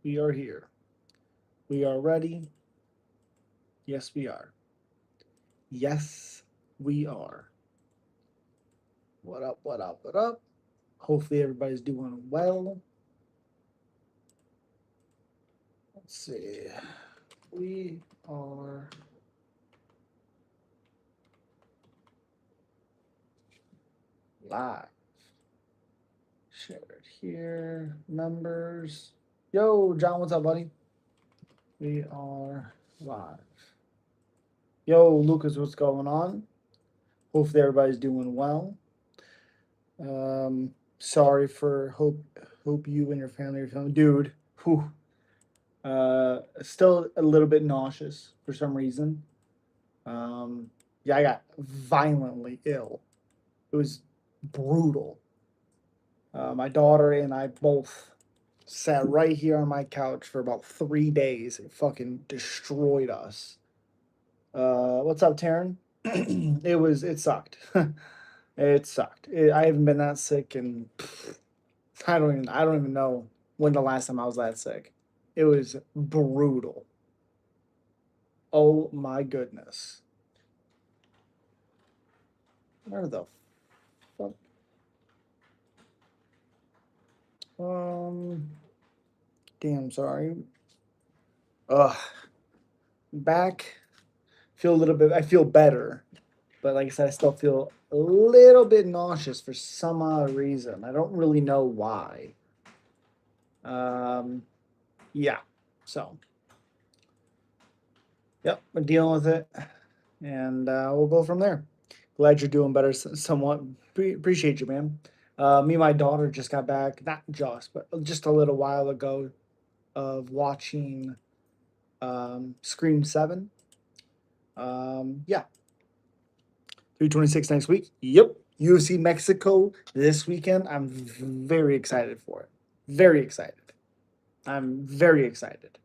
We are here. We are ready. Yes, we are. Yes, we are. What up, what up, what up? Hopefully, everybody's doing well. Let's see. We are live. Share it here. Members. Yo, John, what's up, buddy? We are live. Yo, Lucas, what's going on? Hopefully, everybody's doing well. Sorry for hope you and your family are feeling, dude. Whew, still a little bit nauseous for some reason. Yeah, I got violently ill. It was brutal. My daughter and I both sat right here on my couch for about 3 days. It fucking destroyed us. What's up, Taryn? It sucked. It sucked. I haven't been that sick and I don't even know when the last time I was that sick. It was brutal. Oh my goodness. Where the fuck? Um, damn, sorry. Ugh, back. Feel a little bit. I feel better, but like I said, I still feel a little bit nauseous for some odd reason. I don't really know why. Um, yeah. So, yep, we're dealing with it, and we'll go from there. Glad you're doing better, somewhat. Appreciate you, man. Me and my daughter just got back, not just, but just a little while ago, of watching Scream 7. Yeah, 326 next week. Yep. UFC Mexico this weekend. I'm very excited for it. Very excited. I'm very excited.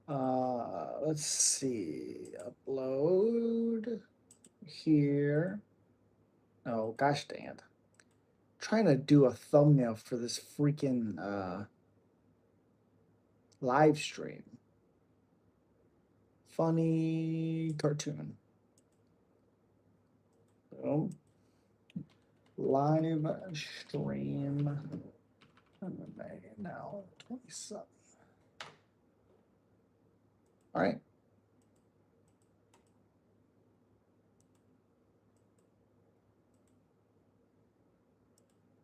Let's see. Upload here. Oh, gosh dang it. Trying to do a thumbnail for this freaking live stream. Funny cartoon. Oh, live stream. MMA now 27. All right.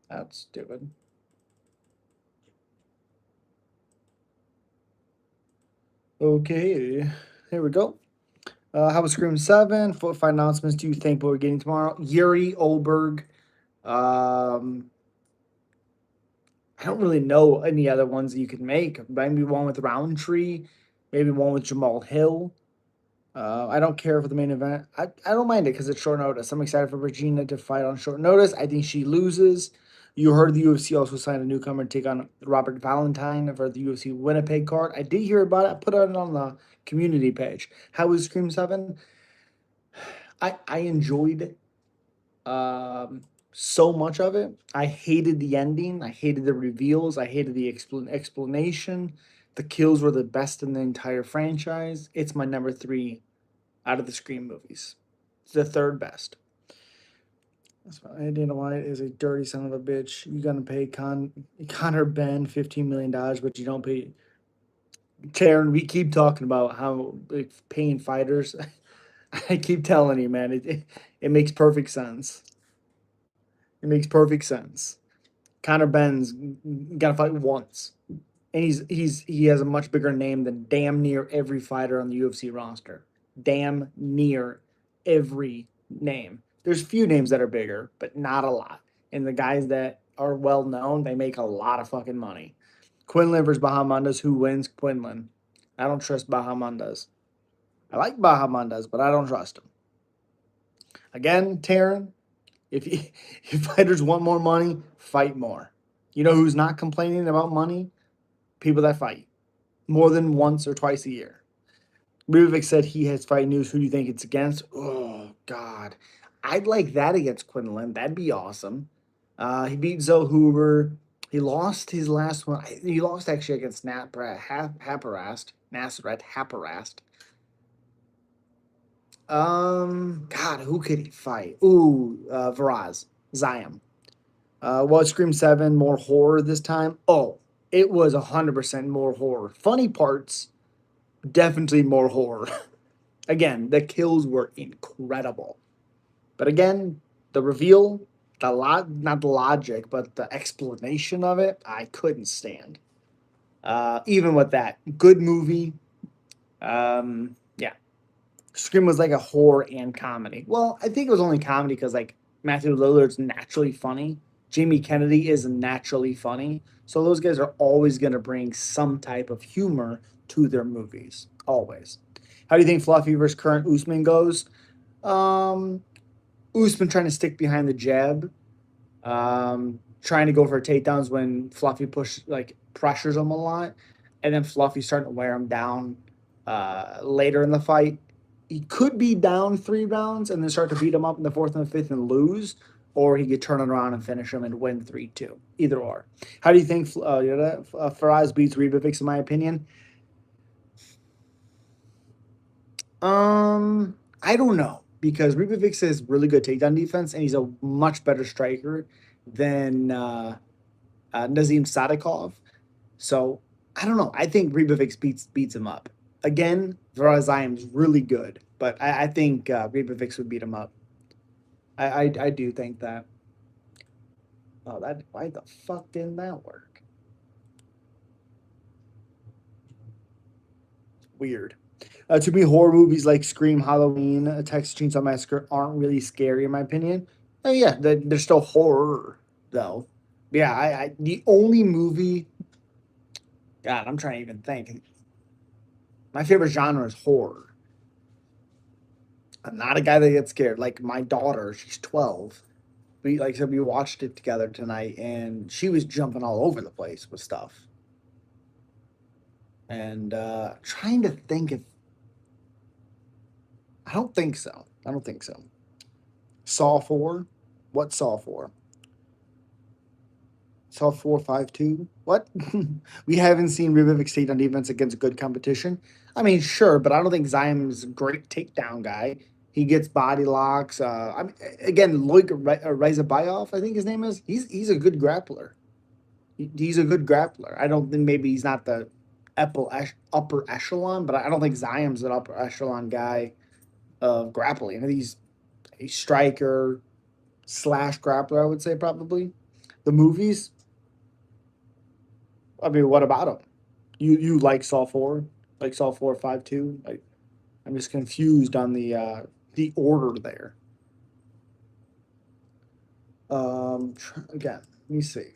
That's stupid. Okay, here we go. How was Scream 7? What fight announcements do you think we're getting tomorrow? Yuri Olberg. Um, I don't really know any other ones that you could make. Maybe one with Roundtree, maybe one with Jamal Hill. I don't care for the main event. I don't mind it because it's short notice. I'm excited for Regina to fight on short notice. I think she loses. You heard the UFC also signed a newcomer to take on Robert Valentine for the UFC Winnipeg card. I did hear about it. I put it on the community page. How was Scream 7? I enjoyed so much of it. I hated the ending. I hated the reveals. I hated the explanation. The kills were the best in the entire franchise. It's my number three out of the Scream movies. It's the third best. That's why Dana White is a dirty son of a bitch. You gonna pay Connor Ben $15 million, but you don't pay Taryn. We keep talking about how like, paying fighters. I keep telling you, man, it makes perfect sense. It makes perfect sense. Connor Ben's got to fight once, and he has a much bigger name than damn near every fighter on the UFC roster. Damn near every name. There's few names that are bigger, but not a lot. And the guys that are well known, they make a lot of fucking money. Quinlan versus Bahamondes. Who wins? Quinlan. I don't trust Bahamondes. I like Bahamondes, but I don't trust him. Again, Taryn, if you, if fighters want more money, fight more. You know who's not complaining about money? People that fight more than once or twice a year. Rivik said he has fight news. Who do you think it's against? Oh God, I'd like that against Quinlan. That'd be awesome. He beat Zoe Hoover. He lost his last one. He lost actually against Haparast. Nasrat Haparast. God, who could he fight? Ooh, Varaz, Zion. Was Scream 7 more horror this time? Oh, it was 100% more horror. Funny parts, definitely more horror. Again, the kills were incredible. But again, the reveal, not the logic, but the explanation of it, I couldn't stand. Even with that, good movie. Yeah, Scream was like a horror and comedy. Well, I think it was only comedy because like Matthew Lillard's naturally funny. Jamie Kennedy is naturally funny. So those guys are always going to bring some type of humor to their movies. Always. How do you think Fluffy versus current Usman goes? Um, Usman trying to stick behind the jab, trying to go for takedowns when Fluffy pressures him a lot, and then Fluffy starting to wear him down later in the fight. He could be down 3 rounds and then start to beat him up in the fourth and the fifth and lose, or he could turn it around and finish him and win 3-2. Either or. How do you think Faraz beats Rebivix, in my opinion? I don't know because Rebivix has really good takedown defense and he's a much better striker than Nazim Sadikov. So I don't know. I think Rebivix beats him up. Again, Verazim's really good, but I think Rebivix would beat him up. I do think that. Oh, that why the fuck didn't that work? Weird. To me, horror movies like Scream, Halloween, Texas Chainsaw Massacre aren't really scary in my opinion. Yeah, they're still horror though. Yeah, I the only movie. God, I'm trying to even think. My favorite genre is horror. I'm not a guy that gets scared. Like my daughter, she's 12. We like I said, we watched it together tonight, and she was jumping all over the place with stuff. And trying to think if I don't think so. I don't think so. Saw 4. What Saw 4? Saw 452. What? We haven't seen Rivivik State on defense against good competition. I mean, sure, but I don't think Zion's a great takedown guy. He gets body locks. I mean, again, Loic Rizabayov, I think his name is. He's a good grappler. He's a good grappler. I don't think maybe he's not the upper echelon, but I don't think Zion's an upper echelon guy of grappling. I think he's a striker slash grappler. I would say probably. The movies, I mean, what about him? You like Saw 4? Like Saw 452? Like I'm just confused on the order there. Again, let me see.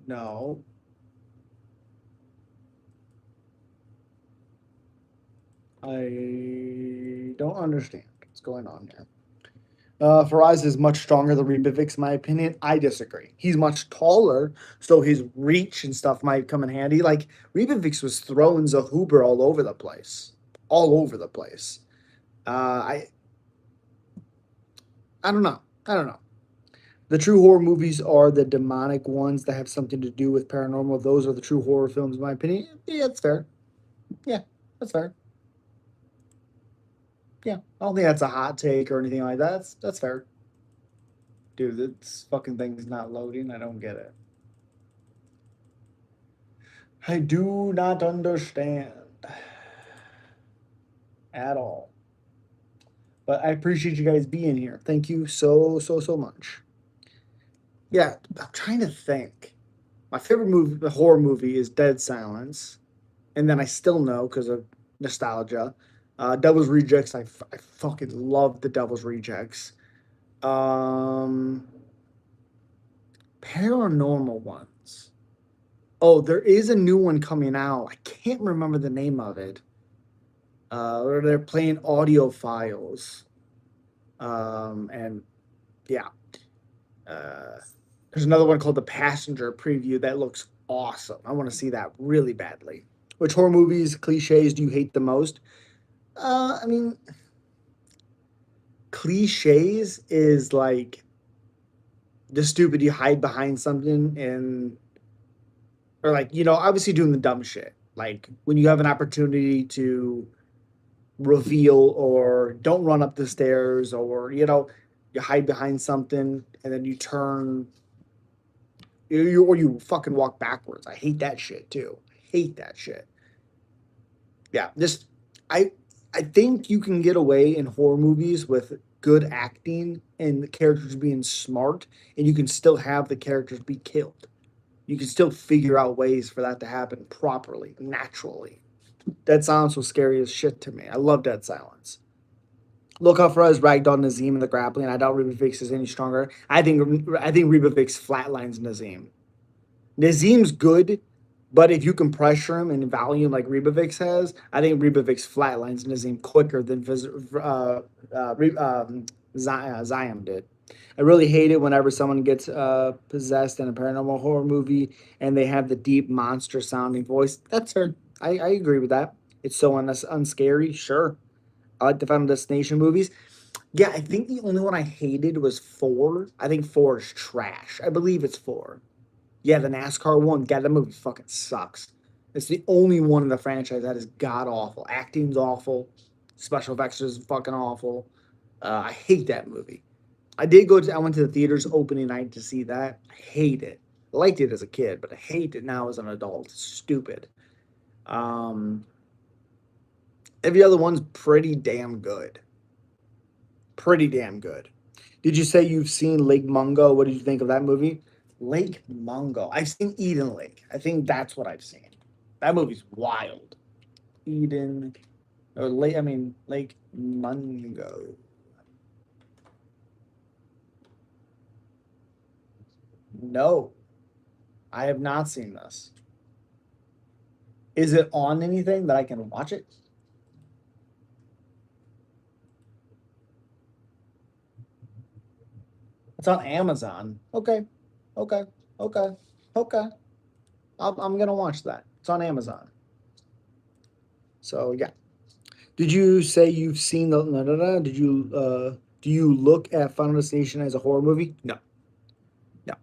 No, I don't understand what's going on here. Faraz is much stronger than Rebivix, in my opinion. I disagree. He's much taller, so his reach and stuff might come in handy. Like Rebivix was throwing Zahuber all over the place, all over the place. I I don't know. I don't know. The true horror movies are the demonic ones that have something to do with paranormal. Those are the true horror films, in my opinion. Yeah, that's fair. Yeah, that's fair. Yeah, I don't think that's a hot take or anything like that. That's fair. Dude, this fucking thing's not loading. I don't get it. I do not understand at all. But I appreciate you guys being here. Thank you so much. Yeah, I'm trying to think. My favorite movie, the horror movie, is Dead Silence, and then I still know because of nostalgia. Devil's Rejects. I fucking love the Devil's Rejects. Um, Paranormal ones. Oh, there is a new one coming out. I can't remember the name of it. Where they're playing audio files. And yeah, uh, there's another one called The Passenger preview that looks awesome. I want to see that really badly. Which horror movies, cliches do you hate the most? I mean, cliches is like the stupid you hide behind something and or like obviously doing the dumb shit. Like when you have an opportunity to reveal or don't run up the stairs or you hide behind something and then you turn or you fucking walk backwards. I hate that shit too. Hate that shit. Yeah, just I I think you can get away in horror movies with good acting and the characters being smart, and you can still have the characters be killed. You can still figure out ways for that to happen properly, naturally. Dead Silence was scary as shit to me. I love Dead Silence. Look how far as ragdoll Nazim in the grappling. I doubt Reba Fix is any stronger. I think Reba Fix flatlines Nazim. Nazim's good, but if you can pressure him in volume like Ribovics has, I think Ribovics flatlines Nazim quicker than Zion did. I really hate it whenever someone gets possessed in a paranormal horror movie and they have the deep monster sounding voice. That's her. I agree with that. It's so unscary. Sure. I like the Final Destination movies. Yeah, I think the only one I hated was four. I think four is trash. I believe it's four. Yeah, the NASCAR one. God, that movie fucking sucks. It's the only one in the franchise that is god awful. Acting's awful. Special effects is fucking awful. I hate that movie. I went to the theaters opening night to see that. I hate it. I liked it as a kid, but I hate it now as an adult. It's stupid. Um, every other one's pretty damn good. Pretty damn good. Did you say you've seen Lake Mungo? What did you think of that movie? Lake Mungo. I've seen Eden Lake. I think that's what I've seen. That movie's wild. Eden or Lake. I mean Lake Mungo. No, I have not seen this. Is it on anything that I can watch it? It's on Amazon. Okay, okay, okay, okay. I'm gonna watch that. It's on Amazon. So yeah. Did you say you've seen the? No, no, no. Did you? Do you look at Final Destination as a horror movie? No, no,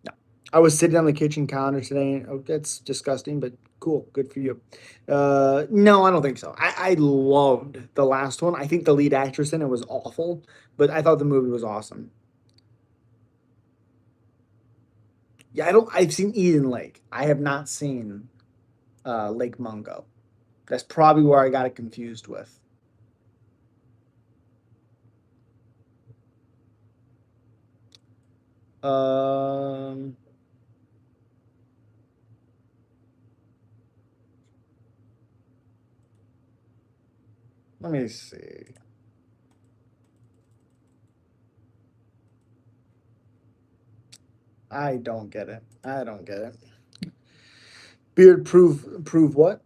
no. I was sitting on the kitchen counter today. And, oh, that's disgusting, but cool. Good for you. No, I don't think so. I loved the last one. I think the lead actress in it was awful, but I thought the movie was awesome. Yeah, I don't. I've seen Eden Lake. I have not seen Lake Mungo. That's probably where I got it confused with. Um, let me see. I don't get it. I don't get it. Beard prove what?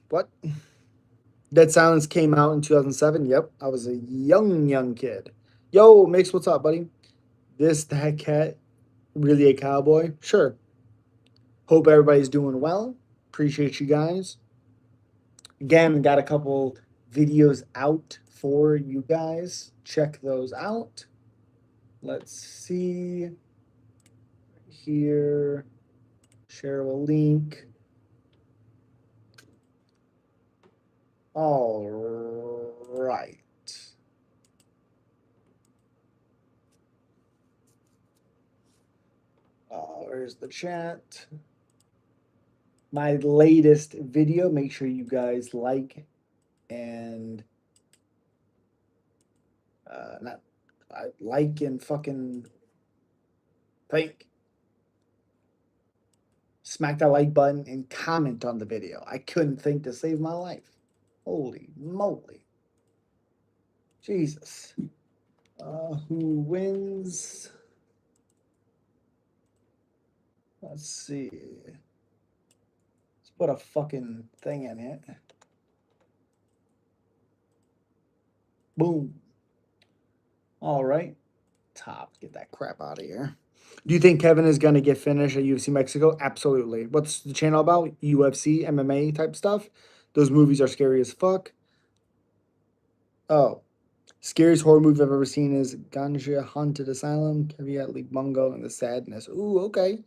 What? Dead Silence came out in 2007. Yep, I was a young kid. Yo, Mix, what's up, buddy? This that cat really a cowboy? Sure. Hope everybody's doing well. Appreciate you guys. Again, got a couple videos out for you guys. Check those out. Let's see here. Share a link. All right. Where's the chat? My latest video. Make sure you guys like and not like and fucking think. Smack that like button and comment on the video. I couldn't think to save my life. Holy moly. Jesus. Who wins? Let's see. Let's put a fucking thing in it. Boom. All right. Top. Get that crap out of here. Do you think Kevin is going to get finished at UFC Mexico? Absolutely. What's the channel about? UFC, MMA type stuff. Those movies are scary as fuck. Oh, scariest horror movie I've ever seen is Ganja Haunted Asylum, Caveat League Bungo, and the Sadness. Ooh, okay.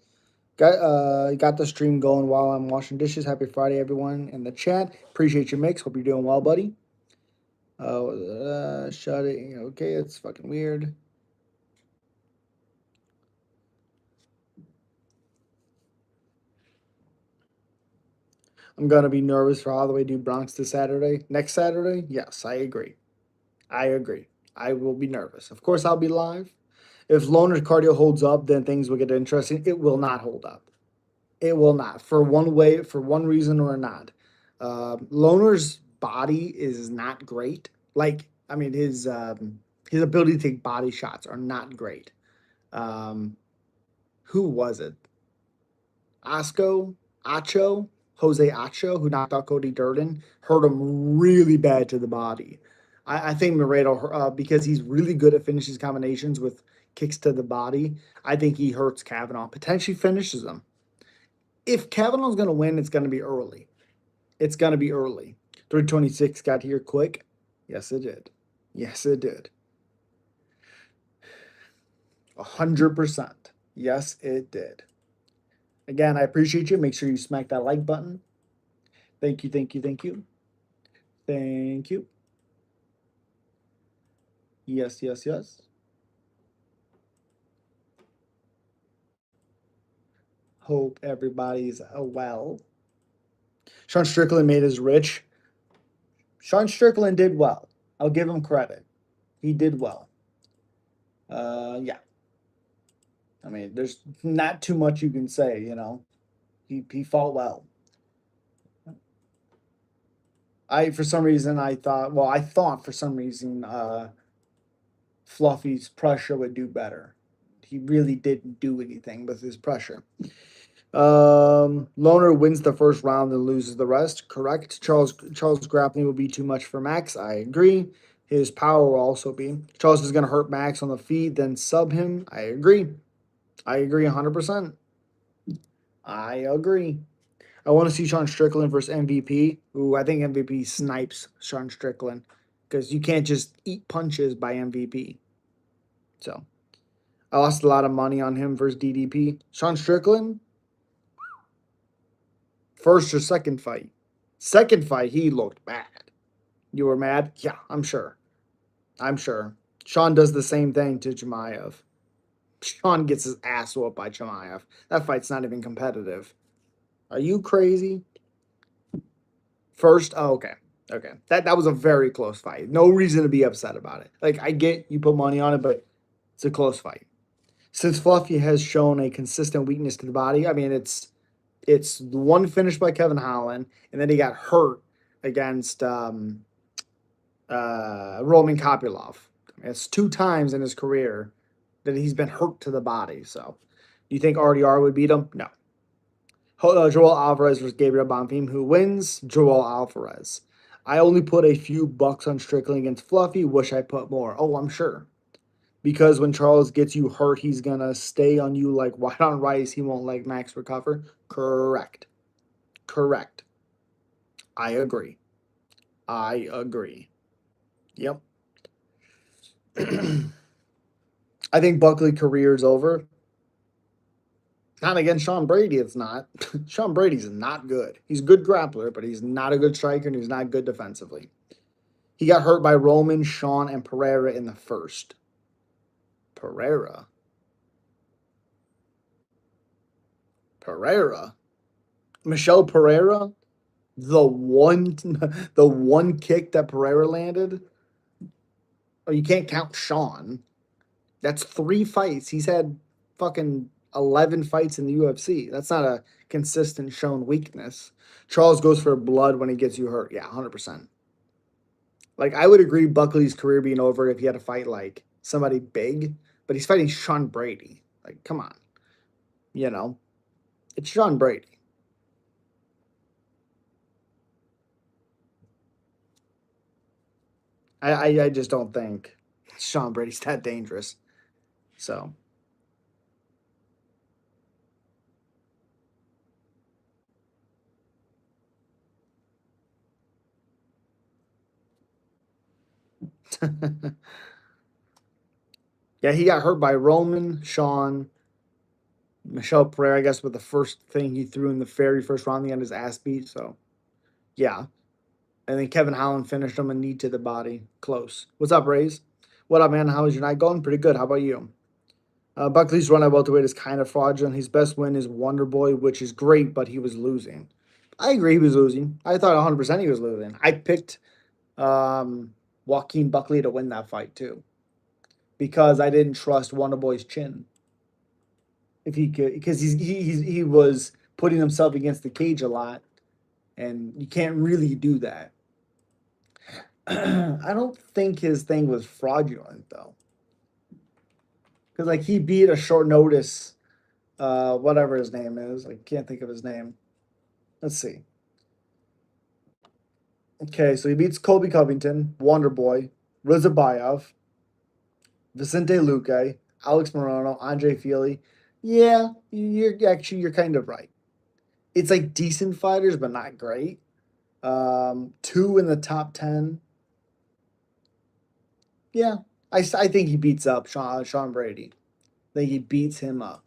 Got the stream going while I'm washing dishes. Happy Friday, everyone in the chat. Appreciate your mix. Hope you're doing well, buddy. Shut it. Okay, it's fucking weird. I'm gonna be nervous for all the way to Bronx this Saturday. Next Saturday, yes, I agree. I agree. I will be nervous. Of course, I'll be live. If Loner's cardio holds up, then things will get interesting. It will not hold up. It will not for one reason or not. Loner's body is not great. Like, I mean, his ability to take body shots are not great. Um, who was it? Asco, Acho, Jose Acho, who knocked out Cody Durden, hurt him really bad to the body. I think Moreno, because he's really good at finishing combinations with kicks to the body, I think he hurts Kavanagh, potentially finishes him. If Kavanagh's going to win, it's going to be early. It's going to be early. 326 got here quick. Yes, it did. Yes, it did. 100%. Yes, it did. Again, I appreciate you. Make sure you smack that like button. Thank you, thank you, thank you. Thank you. Yes, yes, yes. Hope everybody's well. Sean Strickland made us rich. Sean Strickland did well. I'll give him credit. He did well. Yeah. I mean, there's not too much you can say, you know. He fought well. For some reason I thought for some reason Fluffy's pressure would do better. He really didn't do anything with his pressure. Loner wins the first round and loses the rest. Correct. Charles grappling will be too much for Max. I agree. His power will also be. Charles is going to hurt Max on the feet, then sub him. I agree. I agree 100%. I agree. I want to see Sean Strickland versus MVP. Ooh, I think MVP snipes Sean Strickland because you can't just eat punches by MVP. So I lost a lot of money on him versus DDP. Sean Strickland, first or second fight? Second fight, he looked bad. You were mad? Yeah, I'm sure. I'm sure. Sean does the same thing to Chimaev. Sean gets his ass whooped by Chimaev. That fight's not even competitive. Are you crazy? First, oh, okay. Okay. That was a very close fight. No reason to be upset about it. Like, I get you put money on it, but it's a close fight. Since Fluffy has shown a consistent weakness to the body, I mean, it's the one finish by Kevin Holland, and then he got hurt against Roman Kopylov. It's two times in his career that he's been hurt to the body. So, do you think RDR would beat him? No. Joel Alvarez versus Gabriel Bonfim. Who wins? Joel Alvarez. I only put a few bucks on Strickland against Fluffy. Wish I put more. Oh, I'm sure. Because when Charles gets you hurt, he's going to stay on you like white on rice. He won't let Max recover. Correct. Correct. I agree. I agree. Yep. I think Buckley career is over. Not against Sean Brady, it's not. Sean Brady's not good. He's a good grappler, but he's not a good striker and he's not good defensively. He got hurt by Roman, Sean, and Pereira in the first. Pereira? Pereira? Michelle Pereira? The one the one kick that Pereira landed? Oh, you can't count Sean. That's 3 fights. He's had fucking 11 fights in the UFC. That's not a consistent shown weakness. Charles goes for blood when he gets you hurt. Yeah, 100%. Like, I would agree Buckley's career being over if he had to fight, like, somebody big, but he's fighting Sean Brady. Like, come on. You know? It's Sean Brady. I just don't think Sean Brady's that dangerous. So, Yeah, he got hurt by Roman, Sean, Michelle Pereira, I guess, with the first thing he threw in the very first round. He had his ass beat. So, yeah. And then Kevin Holland finished him a knee to the body. Close. What's up, Rays? What up, man? How is your night going? Pretty good. How about you? Buckley's run at welterweight is kind of fraudulent. His best win is Wonder Boy, which is great, but he was losing. I agree he was losing. I thought 100% he was losing. I picked Joaquin Buckley to win that fight, too, because I didn't trust Wonder Boy's chin. If he could, because he was putting himself against the cage a lot, and you can't really do that. I don't think his thing was fraudulent though, because like he beat a short notice, whatever his name is. I can't think of his name. Let's see. Okay, so he beats Colby Covington, Wonder Boy, Rizabayev, Vicente Luque, Alex Moreno, Andre Fili. Yeah, you're kind of right. It's like decent fighters, but not great. Two in the top 10. Yeah, I think he beats up Sean Brady. I think he beats him up.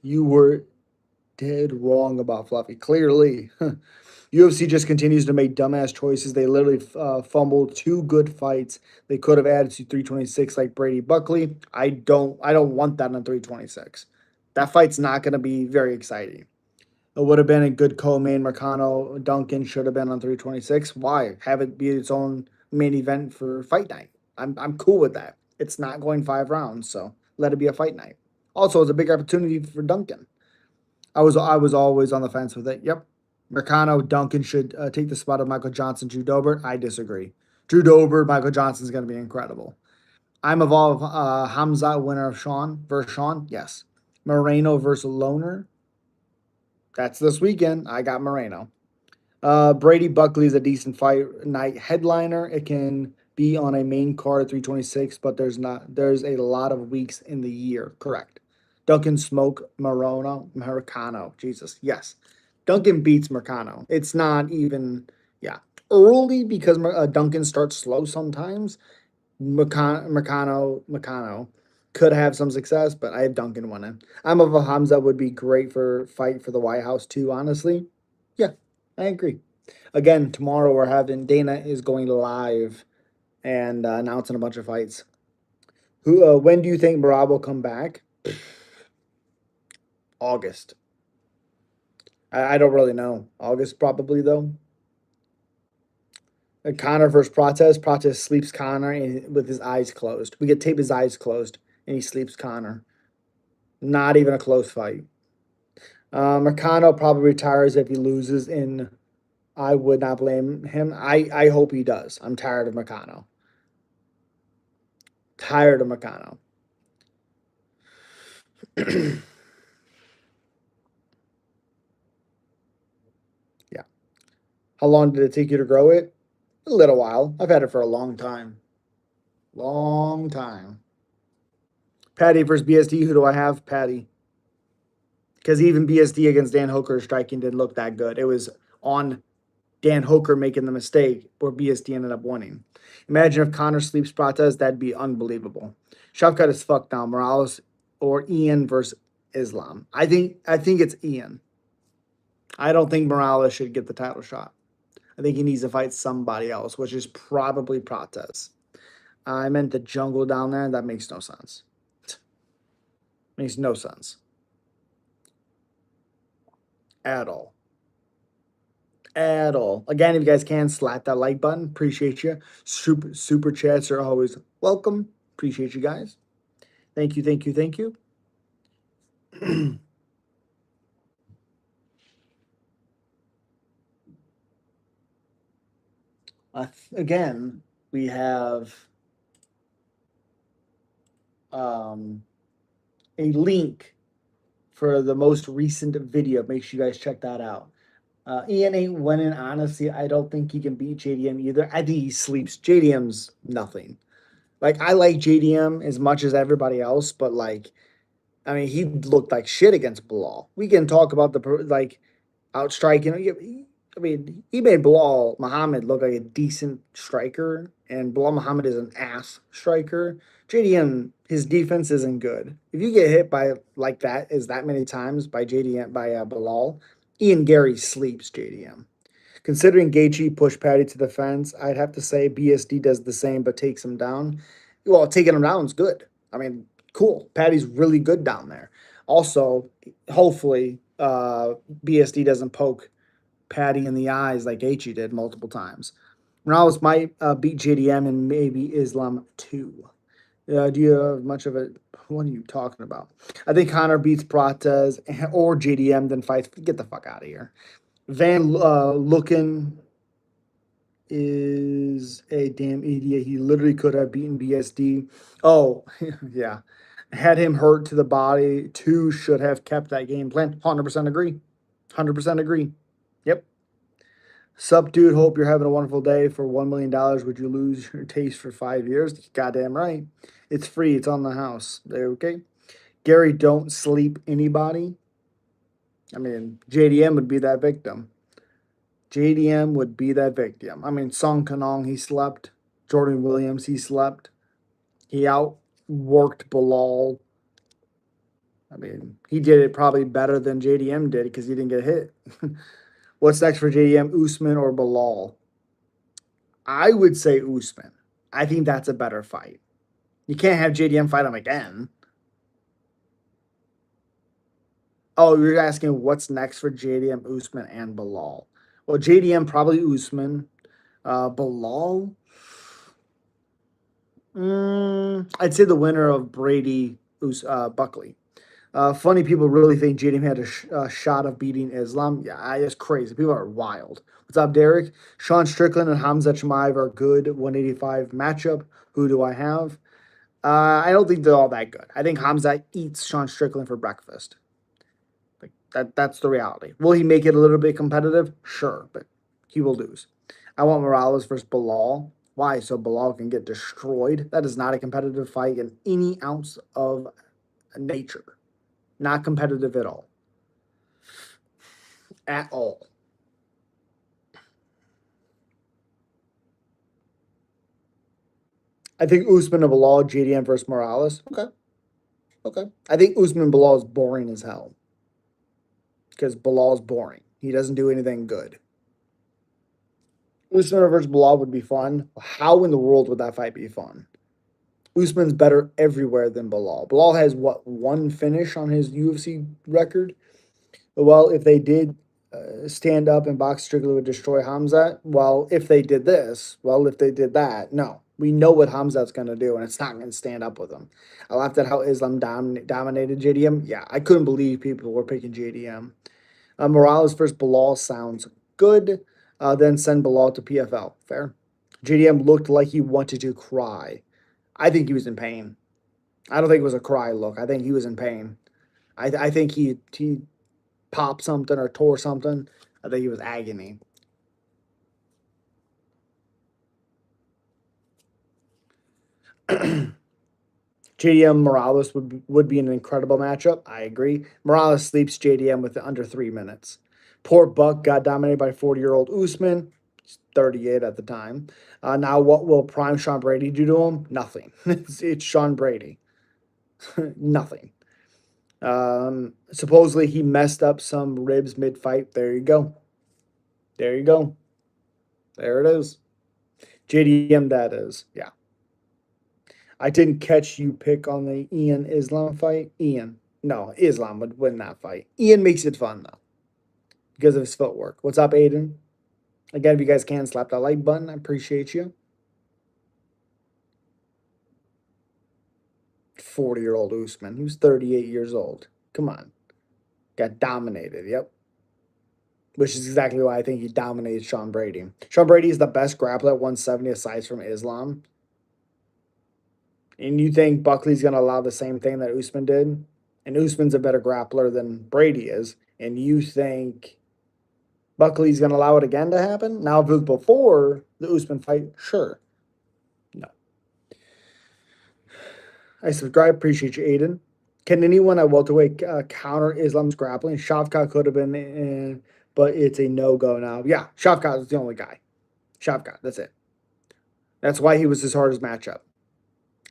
You were dead wrong about Fluffy. Clearly, UFC just continues to make dumbass choices. They literally fumbled two good fights. They could have added to 326 like Brady Buckley. I don't want that on 326. That fight's not going to be very exciting. It would have been a good co-main. Mercano Duncan should have been on 326. Why? Have it be its own main event for fight night. I'm cool with that. It's not going 5 rounds, so let it be a fight night. Also, it's a big opportunity for Duncan. I was always on the fence with it. Yep, Mercano Duncan should take the spot of Michael Johnson, Drew Dober. I disagree. Drew Dober, Michael Johnson is going to be incredible. I'm evolve Hamza winner of Sean versus Sean. Yes, Moreno versus Loner. That's this weekend. I got Moreno. Brady Buckley is a decent fight night headliner. It can be on a main card at 326, but there's a lot of weeks in the year. Correct. Duncan Smoke Mercano. Jesus. Yes. Duncan beats Mercano. It's not even yeah. Early because Duncan starts slow sometimes. Mercano could have some success, but I have Duncan winning. I'm of a Hamza would be great for fight for the White House too, honestly. Yeah, I agree. Again, tomorrow we're having Dana is going live and announcing a bunch of fights. Who? When do you think Marab will come back? August. I don't really know. August probably though. Connor versus Prates. Prates sleeps Connor with his eyes closed. We could tape his eyes closed and he sleeps Connor. Not even a close fight. Mercado probably retires if he loses in. I would not blame him. I hope he does. I'm tired of Mercado. Tired of Mercado. Yeah. How long did it take you to grow it? A little while. I've had it for a long time. Long time. Patty versus BSD. Who do I have? Patty. Because even BSD against Dan Hooker striking didn't look that good. It was on Dan Hooker making the mistake where BSD ended up winning. Imagine if Connor sleeps Prates, that'd be unbelievable. Shotcut is fucked now. Morales or Ian versus Islam. I think it's Ian. I don't think Morales should get the title shot. I think he needs to fight somebody else, which is probably Prates. I meant the jungle down there. That makes no sense. Makes no sense at all. At all. Again, if you guys can slap that like button, appreciate you. Super chats are always welcome. Appreciate you guys. Thank you, thank you, thank you. Again, we have um, a link for the most recent video. Make sure you guys check that out. Ian ain't winning. Honestly, I don't think he can beat JDM either. I think he sleeps. JDM's nothing. Like I like JDM as much as everybody else, but like I mean, he looked like shit against Bilal. We can talk about the like outstriking. I mean, he made Bilal Muhammad look like a decent striker, and Bilal Muhammad is an ass striker. JDM, his defense isn't good. If you get hit by like that, is that many times by JDM by Bilal, Ian Gary sleeps JDM. Considering Gaethje pushed Patty to the fence, I'd have to say BSD does the same but takes him down. Well, taking him down is good. I mean, cool. Patty's really good down there. Also, hopefully, BSD doesn't poke Patty in the eyes like Gaethje did multiple times. Morales might beat JDM and maybe Islam too. Do you have much of it? What are you talking about? I think Connor beats Prates or JDM, then fights. Get the fuck out of here. Van Looking is a damn idiot. He literally could have beaten BSD. Oh, yeah. Had him hurt to the body. Two should have kept that game plan. 100% agree. 100% agree. Yep. Sup, dude. Hope you're having a wonderful day. For $1 million, would you lose your taste for 5 years? Goddamn right. It's free. It's on the house. There, okay. Gary, don't sleep anybody. I mean, JDM would be that victim. JDM would be that victim. I mean, Song Kanong, he slept. Jordan Williams, he slept. He outworked Bilal. I mean, he did it probably better than JDM did because he didn't get hit. What's next for JDM, Usman or Bilal? I would say Usman. I think that's a better fight. You can't have JDM fight him again. Oh, you're asking what's next for JDM, Usman, and Bilal. Well, JDM probably Usman. Bilal, I'd say the winner of Brady Buckley. Funny people really think JDM had a shot of beating Islam. Yeah, it's crazy. People are wild. What's up, Derek? Sean Strickland and Hamza Chimaev are good 185 matchup. Who do I have? I don't think they're all that good. I think Hamza eats Sean Strickland for breakfast. Like that's the reality. Will he make it a little bit competitive? Sure, but he will lose. I want Morales versus Bilal. Why? So Bilal can get destroyed. That is not a competitive fight in any ounce of nature. Not competitive at all. At all. I think Usman and Bilal, JDM versus Morales. Okay. Okay. I think Usman and Bilal is boring as hell. Because Bilal is boring. He doesn't do anything good. Usman versus Bilal would be fun. How in the world would that fight be fun? Usman's better everywhere than Bilal. Bilal has what, one finish on his UFC record? Well, if they did stand up and box Strickland would destroy Hamzat, well, if they did this, well, if they did that, no. We know what Hamzat's going to do, and it's not going to stand up with him. I laughed at how Islam dominated JDM. Yeah, I couldn't believe people were picking JDM. Morales versus Bilal sounds good. Then send Bilal to PFL. Fair. JDM looked like he wanted to cry. I think he was in pain. I don't think it was a cry look. I think he was in pain. I think he popped something or tore something. I think he was agony. JDM Morales would be an incredible matchup. I agree. Morales sleeps JDM with under 3 minutes. Poor Buck got dominated by 40-year-old Usman. He's 38 at the time. Now, what will prime Sean Brady do to him? Nothing. It's Sean Brady. Nothing. Supposedly he messed up some ribs mid-fight. There you go. There you go. There it is. JDM, that is. Yeah. I didn't catch you pick on the Ian Islam fight. Ian. No, Islam would win that fight. Ian makes it fun, though, because of his footwork. What's up, Aiden? Again, if you guys can, slap that like button. I appreciate you. 40-year-old Usman. He was 38 years old. Come on. Got dominated. Yep. Which is exactly why I think he dominated Sean Brady. Sean Brady is the best grappler at 170 aside from Islam. And you think Buckley's going to allow the same thing that Usman did? And Usman's a better grappler than Brady is. And you think Buckley's going to allow it again to happen? Now, if it was before the Usman fight, sure. No. I subscribe. Appreciate you, Aiden. Can anyone at welterweight counter Islam's grappling? Shavkat could have been but it's a no go now. Yeah, Shavkat is the only guy. Shavkat, that's it. That's why he was his hardest matchup.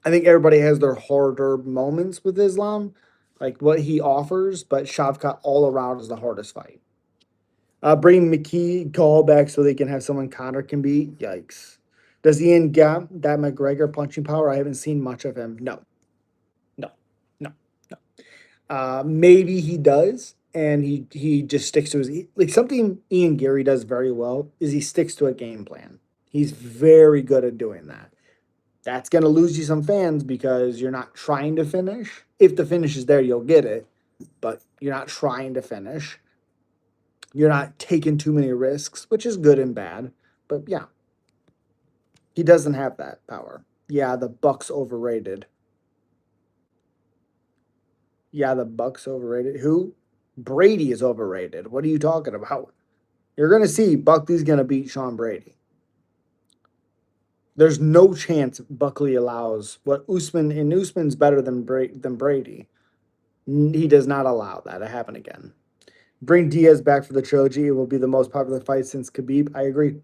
I think everybody has their harder moments with Islam, like what he offers, but Shavkat all around is the hardest fight. Bring McKee Gall back so they can have someone Connor can beat. Yikes. Does Ian get that McGregor punching power? I haven't seen much of him. No, no, no, no. Maybe he does, and he just sticks to his like something Ian Gary does very well is he sticks to a game plan. He's very good at doing that. That's gonna lose you some fans because you're not trying to finish. If the finish is there, you'll get it, but you're not trying to finish. You're not taking too many risks, which is good and bad. But yeah, he doesn't have that power. Yeah, the Bucks overrated. Yeah, the Bucks overrated. Who? Brady is overrated. What are you talking about? You're gonna see Buckley's gonna beat Sean Brady. There's no chance Buckley allows what Usman and Usman's better than Brady. He does not allow that to happen again. Bring Diaz back for the trilogy. It will be the most popular fight since Khabib. I agree.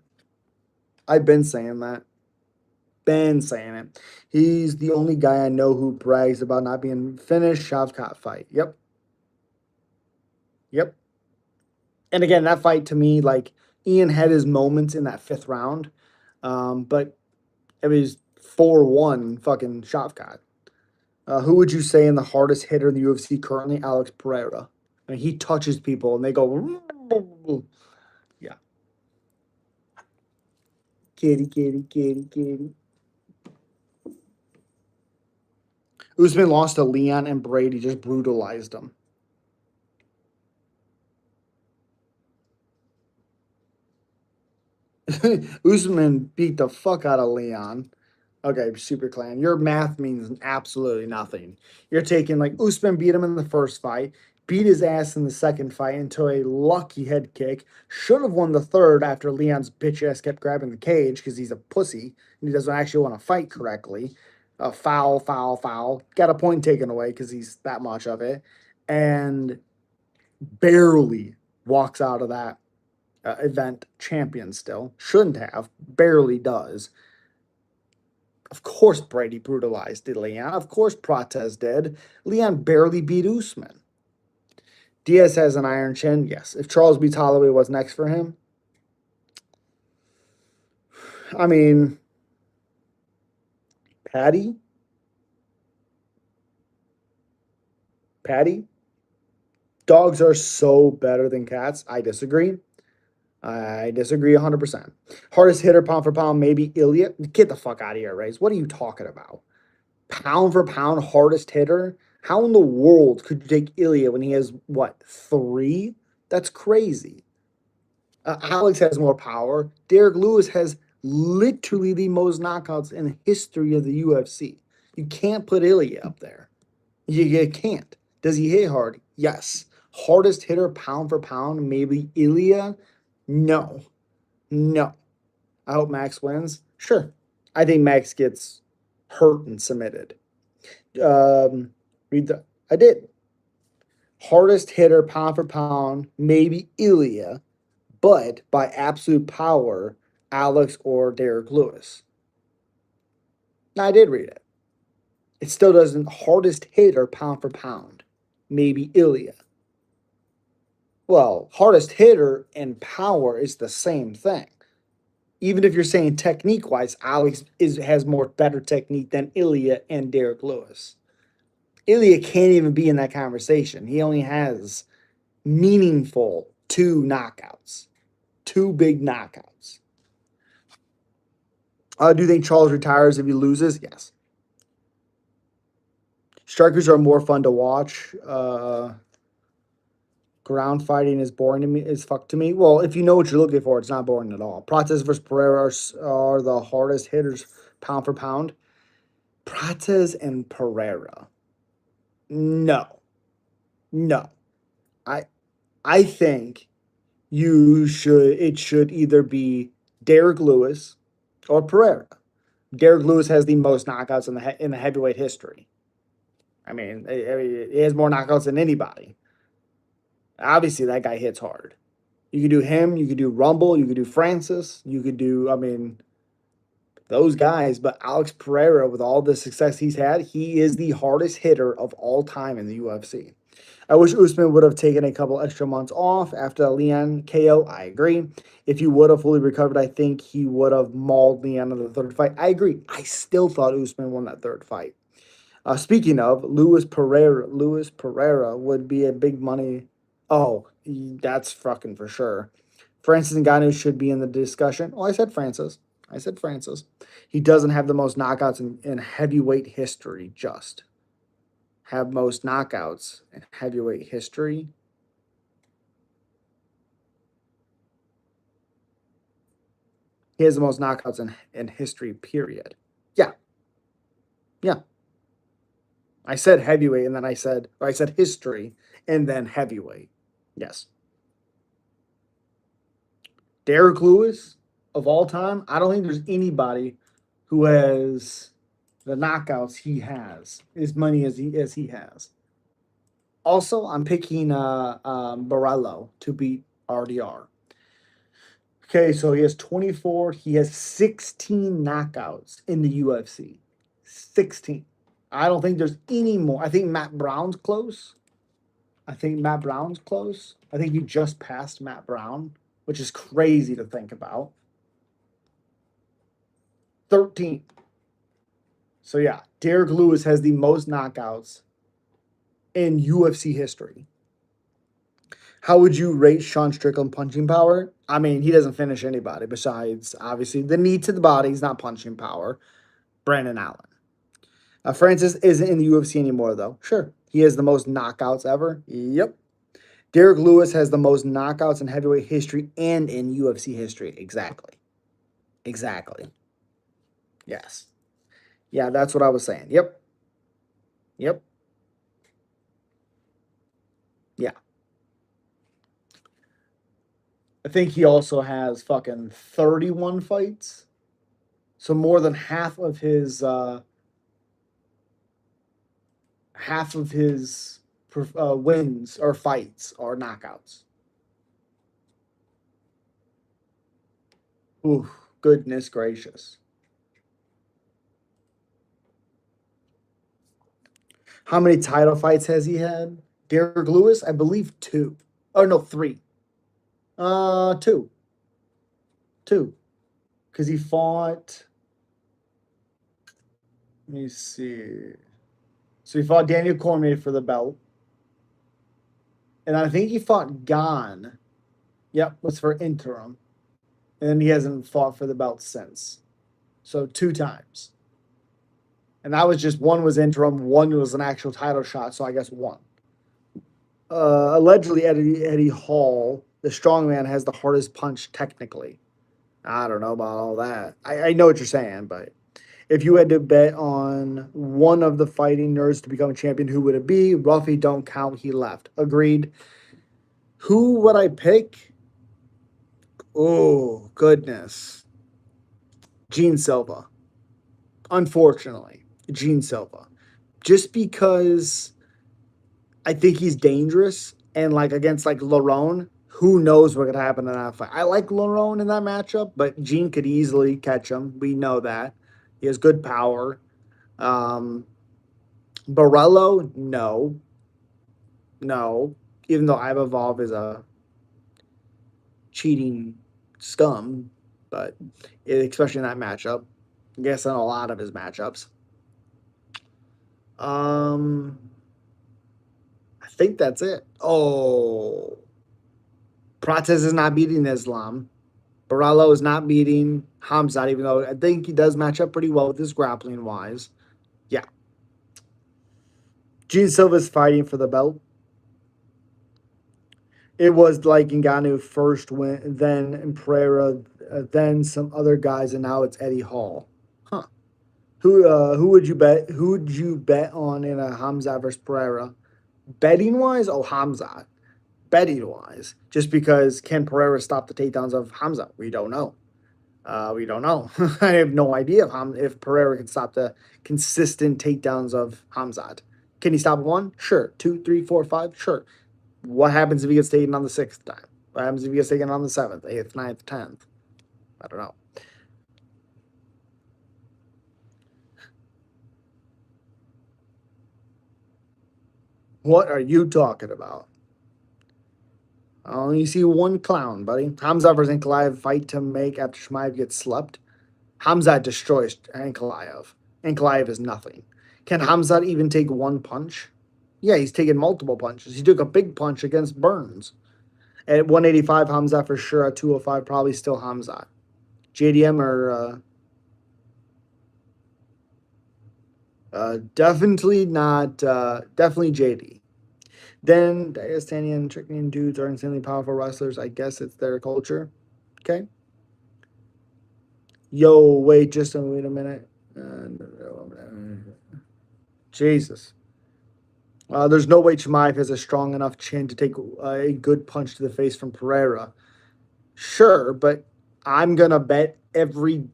I've been saying that. Been saying it. He's the only guy I know who brags about not being finished. Shavkat fight. Yep. Yep. And again, that fight to me, like Ian had his moments in that fifth round, but it was 4-1 fucking Shavkat. Who would you say in the hardest hitter in the UFC currently? Alex Pereira. I mean, he touches people and they go, yeah, kitty, kitty, kitty, kitty. Usman lost to Leon and Brady, just brutalized him. Usman beat the fuck out of Leon. Okay, Super Clan. Your math means absolutely nothing. You're taking like Usman beat him in the first fight, beat his ass in the second fight into a lucky head kick. Should have won the third after Leon's bitch ass kept grabbing the cage because he's a pussy and he doesn't actually want to fight correctly. Foul, foul, foul. Got a point taken away because he's that much of it, and barely walks out of that event champion. Still shouldn't have. Barely does. Of course, Brady brutalized Leon. Of course, Prates did. Leon barely beat Usman. Diaz has an iron chin. Yes. If Charles beats Holloway, what's next for him? I mean, Patty? Patty? Dogs are so better than cats. I disagree. I disagree 100%. Hardest hitter, pound for pound, maybe Ilya. Get the fuck out of here, Rays. What are you talking about? Pound for pound, hardest hitter? How in the world could you take Ilya when he has, what, three? That's crazy. Alex has more power. Derek Lewis has literally the most knockouts in the history of the UFC. You can't put Ilya up there. You can't. Does he hit hard? Yes. Hardest hitter, pound for pound, maybe Ilya? No. No. I hope Max wins. Sure. I think Max gets hurt and submitted. Um, read the. I did. Hardest hitter, pound for pound, maybe Ilya, but by absolute power, Alex or Derek Lewis. Now, I did read it. It still doesn't hardest hitter pound for pound. Maybe Ilya. Well, hardest hitter and power is the same thing. Even if you're saying technique wise, Alex has more better technique than Ilya and Derek Lewis. Ilya can't even be in that conversation. He only has meaningful two knockouts, two big knockouts. Do you think Charles retires if he loses? Yes. Strikers are more fun to watch. Ground fighting is boring to me. Is fuck to me. Well, if you know what you're looking for, it's not boring at all. Prates versus Pereira are the hardest hitters pound for pound. Prates and Pereira. No, no. I I think you should. It should either be Derek Lewis or Pereira. Derek Lewis has the most knockouts in the heavyweight history. I mean, he has more knockouts than anybody. Obviously, that guy hits hard. You could do him. You could do Rumble. You could do Francis. You could do, I mean, those guys. But Alex Pereira, with all the success he's had, he is the hardest hitter of all time in the UFC. I wish Usman would have taken a couple extra months off after the Leon KO. I agree. If he would have fully recovered, I think he would have mauled Leon in the third fight. I agree. I still thought Usman won that third fight. Speaking of, Luis Pereira would be a big money. Oh, that's fucking for sure. Francis Ngannou should be in the discussion. Oh, I said Francis. I said Francis. He doesn't have the most knockouts in heavyweight history. Just have most knockouts in heavyweight history. He has the most knockouts in history. Period. Yeah, yeah. I said heavyweight, and then I said history, and then heavyweight. Yes. Derek Lewis of all time, I don't think there's anybody who has the knockouts he has, as many as he has. Also, I'm picking Barello to beat RDR. Okay, so he has 24. He has 16 knockouts in the UFC. 16. I don't think there's any more. I think Matt Brown's close. I think he just passed Matt Brown, which is crazy to think about. 13. So yeah, Derek Lewis has the most knockouts in UFC history. How would you rate Sean Strickland punching power? I mean, he doesn't finish anybody besides obviously the knee to the body. He's not punching power. Brandon Allen. Francis isn't in the UFC anymore though. Sure, he has the most knockouts ever. Yep. Derek Lewis has the most knockouts in heavyweight history and in UFC history. Exactly. Exactly. Yes. Yeah, that's what I was saying. Yep. Yep. Yeah. I think he also has fucking 31 fights. So more than half of his wins or fights are knockouts. Ooh, goodness gracious. How many title fights has he had? Derek Lewis, I believe two. Oh no, three. Two. Two. Because he fought. Let me see. So he fought Daniel Cormier for the belt. And I think he fought Gane. Yep, was for interim. And then he hasn't fought for the belt since. So two times. And that was just one was interim, one was an actual title shot. So I guess one. Allegedly, Eddie Hall, the strongman, has the hardest punch technically. I don't know about all that. I know what you're saying, but if you had to bet on one of the fighting nerds to become a champion, who would it be? Ruffy, don't count. He left. Agreed. Who would I pick? Oh, goodness. Gene Silva. Unfortunately, Gene Silva. Just because I think he's dangerous and like against like Larone, who knows what could happen in that fight. I like Larone in that matchup, but Gene could easily catch him. We know that. He has good power. Um, Borello, no. No. Even though I've evolved as a cheating scum, but especially in that matchup. I guess in a lot of his matchups. Um, I think that's it. Oh, Prates is not beating Islam. Barallo is not beating Hamzat, even though I think he does match up pretty well with his grappling wise. Yeah. Gene Silva's fighting for the belt. It was like Ngannou first went, then Pereira, then some other guys, and now it's Eddie Hall. Huh. Who would you bet? Who would you bet on in a Hamzat versus Pereira? Betting wise, oh Hamzat. Betting wise, just because can Pereira stop the takedowns of Hamzat? We don't know. We don't know. I have no idea if Pereira can stop the consistent takedowns of Hamzat. Can he stop one? Sure. Two, three, four, five? Sure. What happens if he gets taken on the sixth time? What happens if he gets taken on the 7th, 8th, 9th, 10th? I don't know. What are you talking about? I only see one clown, buddy. Hamza versus Ankalaev fight to make after Shmaev gets slept. Hamza destroys Ankalaev. Ankalaev is nothing. Can Hamza even take one punch? Yeah, he's taken multiple punches. He took a big punch against Burns. At 185, Hamza for sure. At 205, probably still Hamza. JDM or definitely not. Definitely JD. Then Dagestani Turkmenian dudes are insanely powerful wrestlers. I guess it's their culture. Okay. Yo, wait a minute. Jesus. There's no way Chimaev has a strong enough chin to take a good punch to the face from Pereira. Sure, but I'm gonna bet every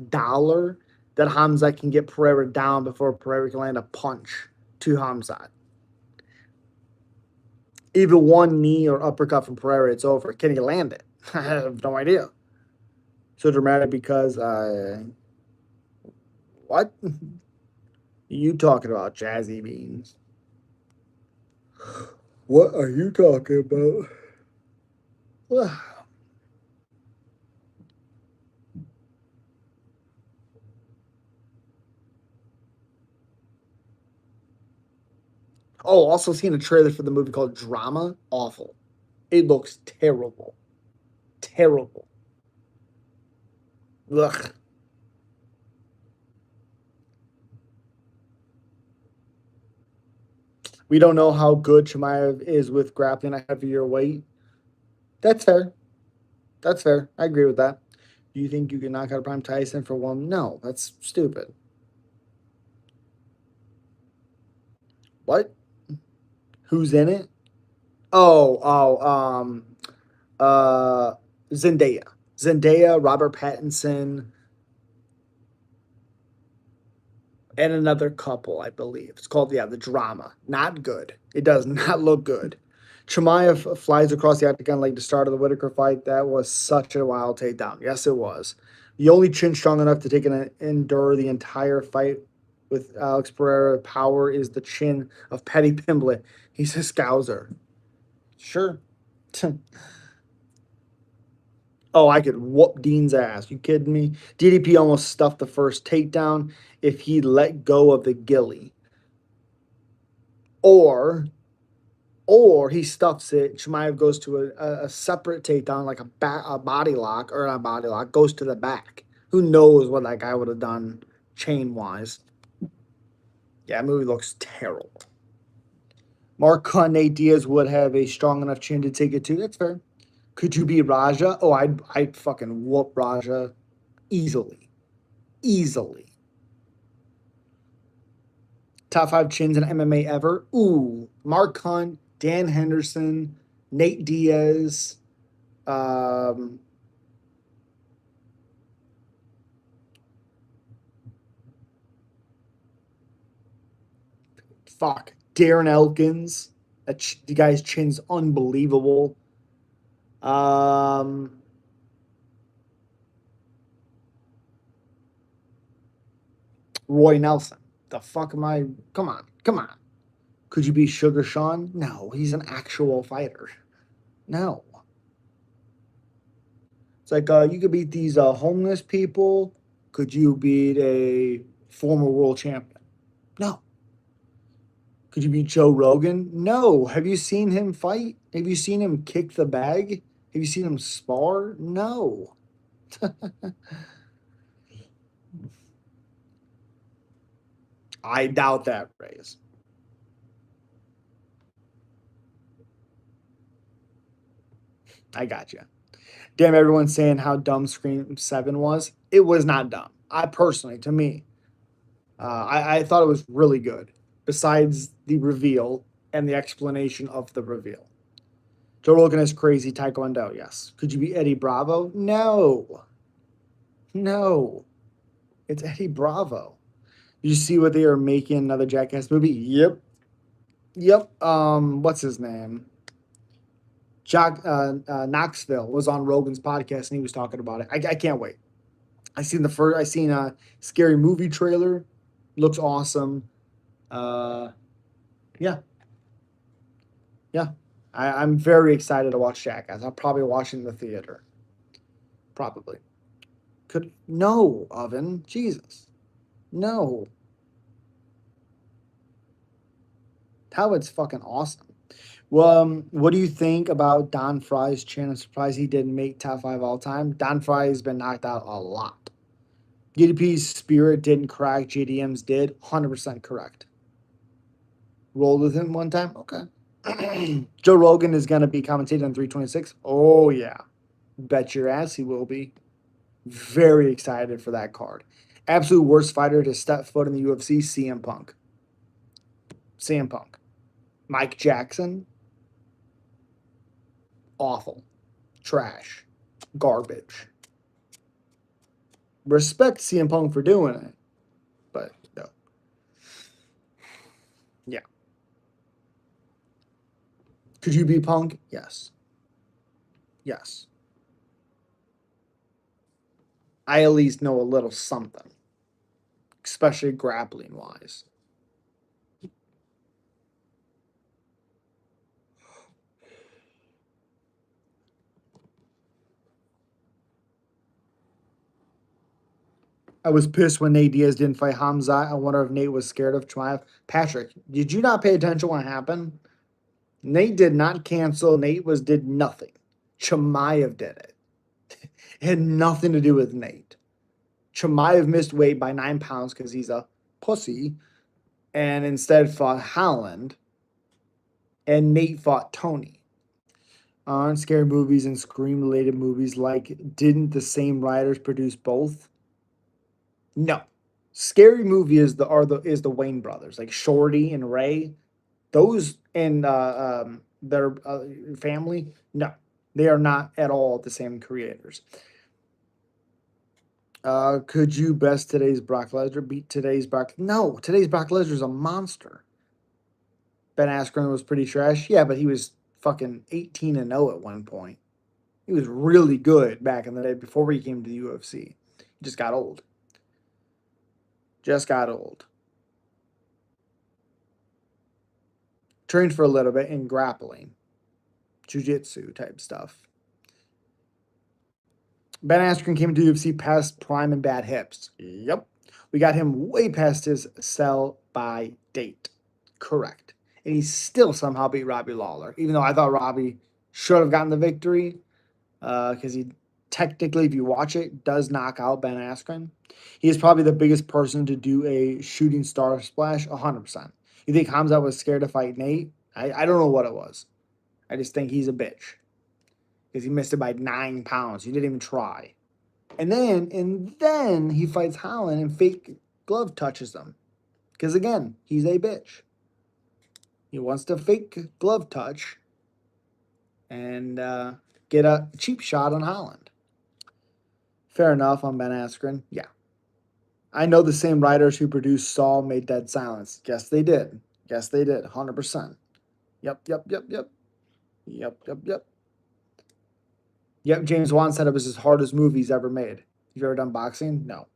dollar that Hamza can get Pereira down before Pereira can land a punch to Hamza. Even one knee or uppercut from Pereira, it's over. Can he land it? I have no idea. So dramatic because what? You talking about Jazzy Beans? What are you talking about? Oh, also seen a trailer for the movie called Drama. Awful. It looks terrible. Terrible. Ugh. We don't know how good Chimaev is with grappling at heavier weight. That's fair. That's fair. I agree with that. Do you think you can knock out Prime Tyson for one? No, that's stupid. What? Who's in it? Oh, uh, Zendaya. Zendaya, Robert Pattinson, and another couple, I believe. It's called, yeah, The Drama. Not good. It does not look good. Chimaev flies across the octagon like the start of the Whitaker fight. That was such a wild takedown. Yes, it was. The only chin strong enough to take and endure the entire fight with Alex Pereira power is the chin of Paddy Pimblett. He's a scouser. Sure. Oh, I could whoop Dean's ass. You kidding me? DDP almost stuffed the first takedown if he let go of the gilly. Or he stuffs it. Chimaev goes to a separate takedown, like a body lock, or not a body lock, goes to the back. Who knows what that guy would have done chain wise? Yeah, that movie looks terrible. Mark Hunt, Nate Diaz would have a strong enough chin to take it too. That's fair. Could you beat Raja? Oh, I'd fucking whoop Raja easily. Easily. Top 5 chins in MMA ever. Ooh, Mark Hunt, Dan Henderson, Nate Diaz, um, fuck, Darren Elkins. The guy's chin's unbelievable. Um, Roy Nelson. The fuck am I? Come on, come on. Could you be Sugar Sean? No, he's an actual fighter. No. It's like you could beat these homeless people. Could you beat a former world champion? No. Could you beat Joe Rogan? No. Have you seen him fight? Have you seen him kick the bag? Have you seen him spar? No. I doubt that, Rays. I got you. Damn, everyone's saying how dumb Scream 7 was. It was not dumb. I personally, to me, I thought it was really good, besides the reveal and the explanation of the reveal. Joe Rogan is crazy Taekwondo, yes. Could you be Eddie Bravo? No. No. It's Eddie Bravo. You see what they are making another Jackass movie? Yep. Yep. What's his name? Knoxville was on Rogan's podcast and he was talking about it. I can't wait. I seen a scary movie trailer. Looks awesome. Uh, yeah, yeah. I'm very excited to watch Jackass. I'll probably watch it in the theater. Probably. Could no oven. Jesus. No. How it's fucking awesome. Well, what do you think about Don Fry's chin? I'm surprised he didn't make top five all time. Don Fry has been knocked out a lot. DDP's spirit didn't crack. JDM's did. 100% correct. Rolled with him one time. Okay. Joe Rogan is going to be commentating on 326. Oh, yeah. Bet your ass he will be. Very excited for that card. Absolute worst fighter to step foot in the UFC, CM Punk. CM Punk. Mike Jackson, awful. Trash. Garbage. Respect CM Punk for doing it, but no. Yeah. Could you be Punk? Yes. Yes. I at least know a little something, especially grappling wise. I was pissed when Nate Diaz didn't fight Hamza. I wonder if Nate was scared of Chimaev. Patrick, did you not pay attention what happened? Nate did not cancel. Nate did nothing. Chimaev did it. It had nothing to do with Nate. Chimaev missed weight by 9 pounds because he's a pussy, and instead fought Holland, and Nate fought Tony. Aren't scary movies and scream related movies like didn't the same writers produce both? No. Scary movie is the Wayne brothers, like Shorty and Ray. Those and their family. No, they are not at all the same creators. Could you best today's Brock Lesnar beat today's Brock? No, today's Brock Lesnar is a monster. Ben Askren was pretty trash. Yeah, but he was fucking 18-0 at one point. He was really good back in the day before he came to the UFC. He just got old. Just got old. Trained for a little bit in grappling, jiu-jitsu type stuff. Ben Askren came to UFC past prime and bad hips. Yep. We got him way past his sell by date. Correct. And he still somehow beat Robbie Lawler, even though I thought Robbie should have gotten the victory because he technically, if you watch it, does knock out Ben Askren. He is probably the biggest person to do a shooting star splash, 100%. You think Hamza was scared to fight Nate? I don't know what it was. I just think he's a bitch because he missed it by 9 pounds. He didn't even try. And then he fights Holland and fake glove touches him. Because again, he's a bitch. He wants to fake glove touch and get a cheap shot on Holland. Fair enough on Ben Askren. Yeah. I know the same writers who produced Saul made Dead Silence. Yes, they did. Yes, they did. 100%. Yep, yep, yep, yep. Yep, yep, yep. Yep, James Wan said it was his hardest movie he's ever made. Have you ever done boxing? No.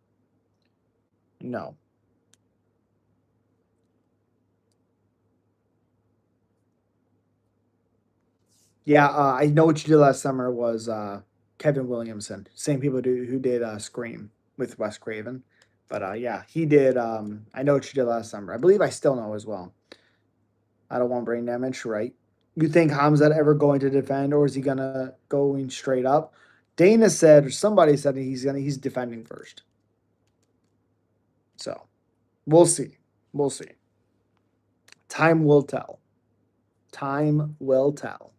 No. Yeah, I know what you did last summer was Kevin Williamson. Same people who did Scream with Wes Craven. But yeah, he did. I know what you did last summer. I believe I still know as well. I don't want brain damage, right? You think Hamza ever going to defend, or is he gonna going straight up? Dana said, or somebody said he's defending first. So we'll see. We'll see. Time will tell. Time will tell.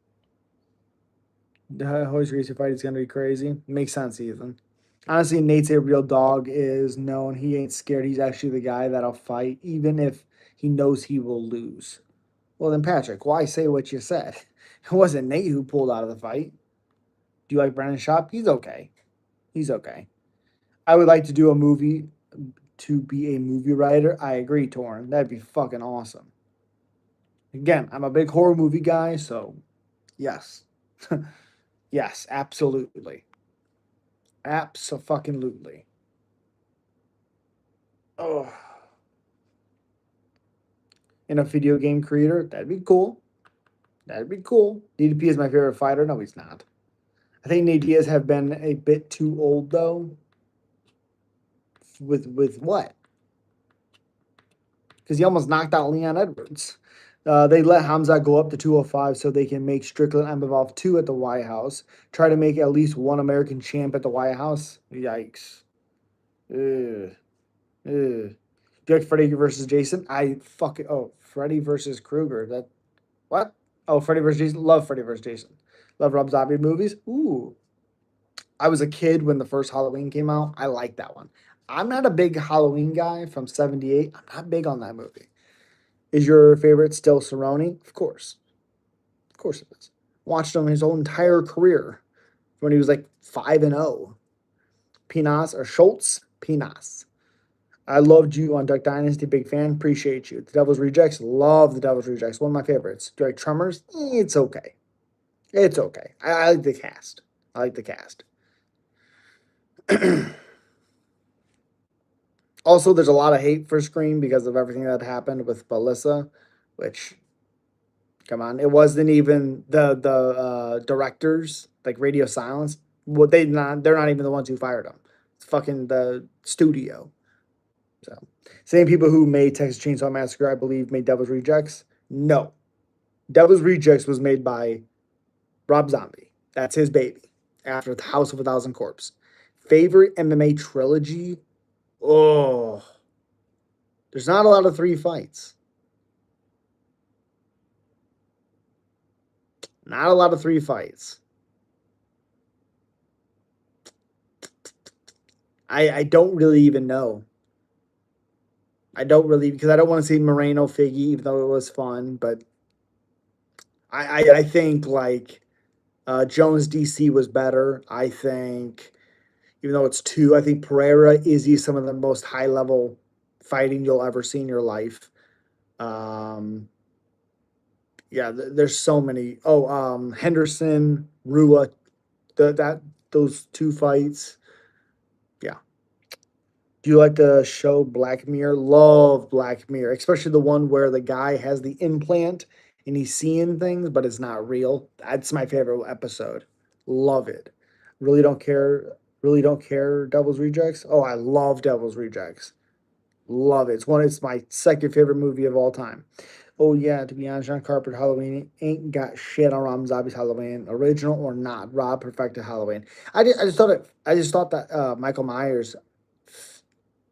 The Hoist Gracie fight is gonna be crazy. Makes sense, Ethan. Honestly, Nate's a real dog is known. He ain't scared. He's actually the guy that'll fight, even if he knows he will lose. Well, then, Patrick, why say what you said? It wasn't Nate who pulled out of the fight. Do you like Brandon Schaub? He's okay. He's okay. I would like to do a movie to be a movie writer. I agree, Torn. That'd be fucking awesome. Again, I'm a big horror movie guy, so yes. Yes, absolutely. Absolutely. Oh, in a video game creator, that'd be cool. That'd be cool. DDP is my favorite fighter. No, he's not. I think Nate Diaz have been a bit too old though. With what? Because he almost knocked out Leon Edwards. They let Hamza go up to 205 so they can make Strickland and Bivol 2 at the White House. Try to make at least one American champ at the White House. Yikes. Ugh. Ugh. Do you like Freddy versus Jason? I fucking Freddy versus Krueger. That what? Oh, Freddy versus Jason. Love Freddy versus Jason. Love Rob Zombie movies. Ooh, I was a kid when the first Halloween came out. I like that one. I'm not a big Halloween guy from '78. I'm not big on that movie. Is your favorite still Cerrone? Of course it is. Watched him his whole entire career when he was like 5-0. Pinas or Schultz? Pinas. I loved you on Duck Dynasty. Big fan. Appreciate you. The Devil's Rejects. Love the Devil's Rejects. One of my favorites. Do you like Tremors? It's okay. It's okay. I like the cast. I like the cast. Also, there's a lot of hate for Scream because of everything that happened with Melissa, which, come on, it wasn't even the directors like Radio Silence. What they're not even the ones who fired him. It's fucking the studio. So, same people who made Texas Chainsaw Massacre, I believe, made Devil's Rejects. No, Devil's Rejects was made by Rob Zombie. That's his baby. After the House of a Thousand Corpse. Favorite MMA trilogy? Oh, there's not a lot of three fights. Not a lot of three fights. I don't really even know. I don't really because I don't want to see Moreno Figgy, even though it was fun. But I think like Jones DC was better. I think even though it's two, I think Pereira Izzy some of the most high level fighting you'll ever see in your life. Um, yeah, there's so many. Oh, Henderson, Rua, that those two fights. Yeah. Do you like the show Black Mirror? Love Black Mirror, especially the one where the guy has the implant and he's seeing things, but it's not real. That's my favorite episode. Love it. Really don't care. Really don't care. Devil's Rejects. Oh, I love Devil's Rejects. Love it. It's my second favorite movie of all time. Oh yeah, to be honest, John Carpenter Halloween ain't got shit on Rob Zombie's Halloween, original or not. Rob perfected Halloween. I just thought that Michael Myers,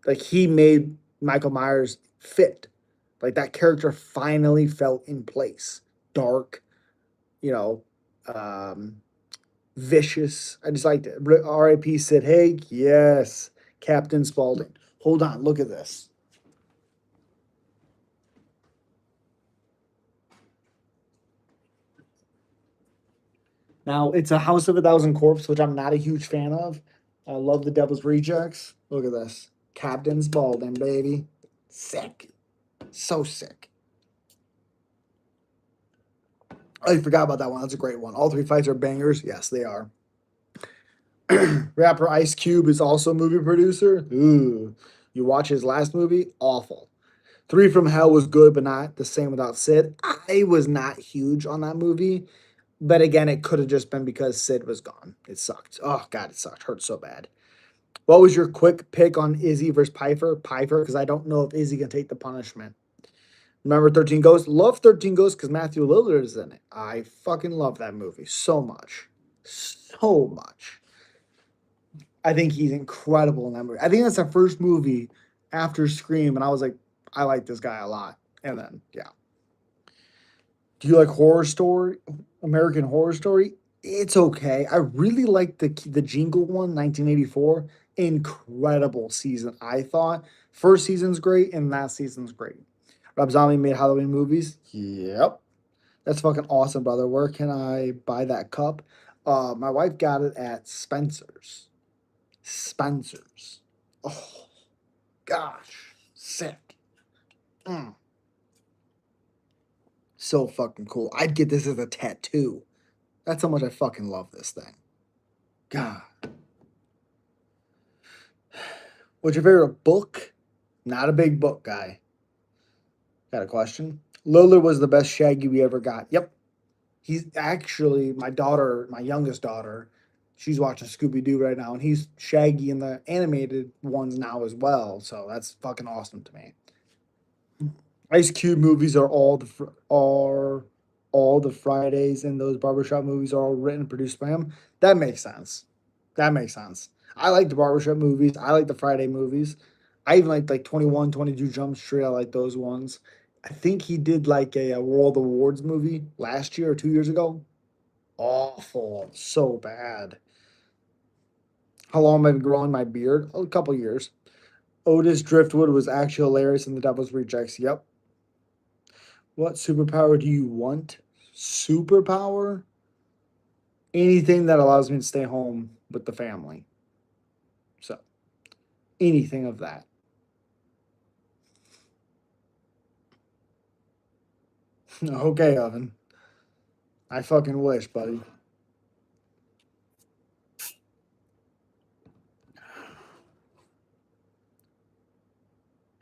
like he made Michael Myers fit. Like that character finally felt in place. Dark, you know, um, vicious. I just liked it. R.I.P. Sid Haig. Yes, Captain Spaulding. Hold on, look at this. Now it's a House of a Thousand Corpse, which I'm not a huge fan of. I love the Devil's Rejects. Look at this. Captain Spaulding, baby. Sick. So sick. I forgot about that one. That's a great one. All three fights are bangers. Yes, they are. Rapper Ice Cube is also a movie producer. Ooh. You watch his last movie? Awful. Three from Hell was good, but not the same without Sid. I was not huge on that movie. But again, it could have just been because Sid was gone. It sucked. Oh, God, it sucked. Hurt so bad. What was your quick pick on Izzy versus Piper? Piper, because I don't know if Izzy can take the punishment. Remember 13 Ghosts? Love 13 Ghosts because Matthew Lillard is in it. I fucking love that movie so much. So much. I think he's incredible in that movie. I think that's the first movie after Scream, and I was like, I like this guy a lot. And then, yeah. Do you like Horror Story? American Horror Story? It's okay. I really like the Jingle one, 1984. Incredible season, I thought. First season's great, and last season's great. Rob Zombie made Halloween movies. Yep. That's fucking awesome, brother. Where can I buy that cup? My wife got it at Spencer's. Spencer's. Oh gosh, sick. Mm, so fucking cool. I'd get this as a tattoo. That's how much I fucking love this thing. God. What's your favorite book? Not a big book guy. Got a question? Lola was the best Shaggy we ever got. Yep. He's actually my daughter, my youngest daughter. She's watching Scooby Doo right now, and he's Shaggy in the animated ones now as well. So that's fucking awesome to me. Ice Cube movies are all the Fridays, and those barbershop movies are all written and produced by him. That makes sense. That makes sense. I like the barbershop movies. I like the Friday movies. I even like 21, 22 Jump Street. I like those ones. I think he did like a World Awards movie last year or 2 years ago. Awful. So bad. How long have I been growing my beard? A couple years. Otis Driftwood was actually hilarious in The Devil's Rejects. Yep. What superpower do you want? Superpower? Anything that allows me to stay home with the family. So, anything of that. Okay, Oven. I fucking wish, buddy.